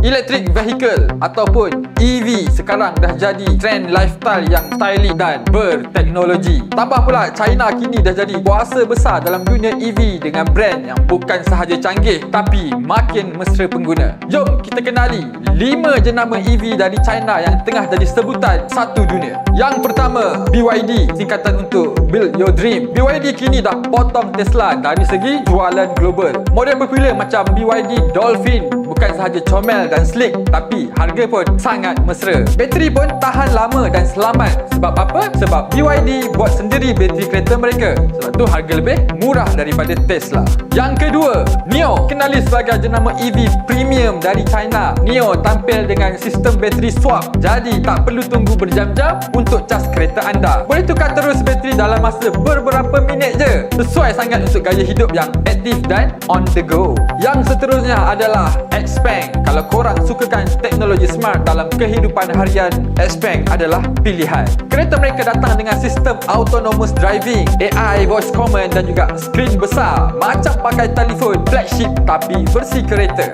Electric vehicle ataupun EV sekarang dah jadi trend lifestyle yang stylish dan berteknologi. Tambah pula China kini dah jadi kuasa besar dalam dunia EV dengan brand yang bukan sahaja canggih tapi makin mesra pengguna. Jom kita kenali 5 jenama EV dari China yang tengah jadi sebutan satu dunia. Yang pertama, BYD, singkatan untuk Build Your Dream. BYD kini dah potong Tesla dari segi jualan global. Model popular macam BYD Dolphin bukan sahaja comel dan sleek tapi harga pun sangat mesra. Bateri pun tahan lama dan selamat. Sebab apa? Sebab BYD buat sendiri bateri kereta mereka. Sebab tu harga lebih murah daripada Tesla. Yang kedua, NIO, kenali sebagai jenama EV premium dari China. NIO tampil dengan sistem bateri swap. Jadi tak perlu tunggu berjam-jam untuk cas kereta anda. Boleh tukar terus bateri dalam masa beberapa minit je. Sesuai sangat untuk gaya hidup yang aktif dan on the go. Yang seterusnya adalah XPeng. Kalau korang sukakan teknologi smart dalam kehidupan harian, XPeng adalah pilihan. Kereta mereka datang dengan sistem autonomous driving, AI voice command dan juga skrin besar. Macam pakai telefon flagship tapi versi kereta.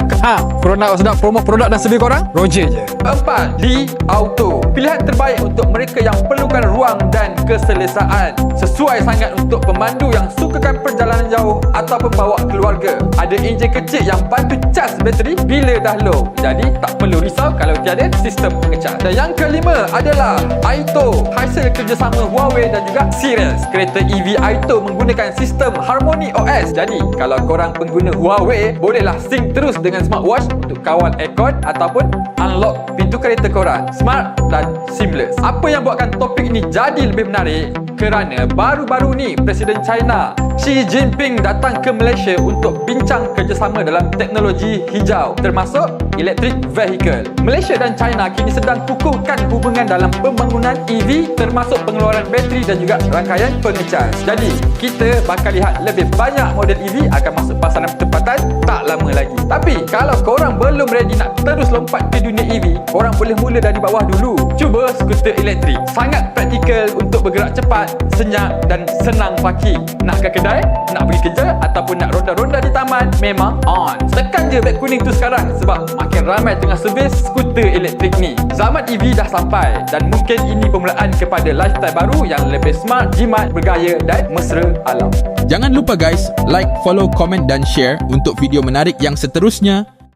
Korang nak sedap promo produk dan servis korang? Roger je. 4. Li Auto, pilihan terbaik untuk mereka yang perlukan ruang dan keselesaan. Sesuai sangat untuk pemandu yang sukakan perjalanan jauh atau pembawa keluarga. Ada enjin kecil yang bantu cas bateri bila dah low. Jadi tak perlu risau kalau tiada sistem pengecas. Dan yang kelima adalah Aito, hasil kerjasama Huawei dan juga Sirius. Kereta EV Aito menggunakan sistem Harmony OS. Jadi kalau korang pengguna Huawei, bolehlah sync terus dengan smartwatch untuk kawal aircon ataupun unlock pintu kereta korang. Smart dan seamless. Apa yang buatkan topik ini jadi lebih menarik? Kerana baru-baru ni Presiden China Xi Jinping datang ke Malaysia untuk bincang kerjasama dalam teknologi hijau termasuk electric vehicle. Malaysia dan China kini sedang kukuhkan hubungan dalam pembangunan EV termasuk pengeluaran bateri dan juga rangkaian pengecas. Jadi kita bakal lihat lebih banyak model EV akan masuk pasaran tempatan tak lama lagi. Tapi kalau korang belum ready nak terus lompat ke dunia EV, korang boleh mula dari bawah dulu. Cuba skuter elektrik. Sangat praktikal untuk bergerak cepat, senyap dan senang parking. Nak ke kedai, nak pergi kerja ataupun nak ronda-ronda di taman, memang on. Tekan je beg kuning tu sekarang sebab makin ramai tengah servis skuter elektrik ni. Zaman EV dah sampai dan mungkin ini permulaan kepada lifestyle baru yang lebih smart, jimat, bergaya dan mesra alam. Jangan lupa guys, like, follow, komen dan share untuk video menarik yang seterusnya.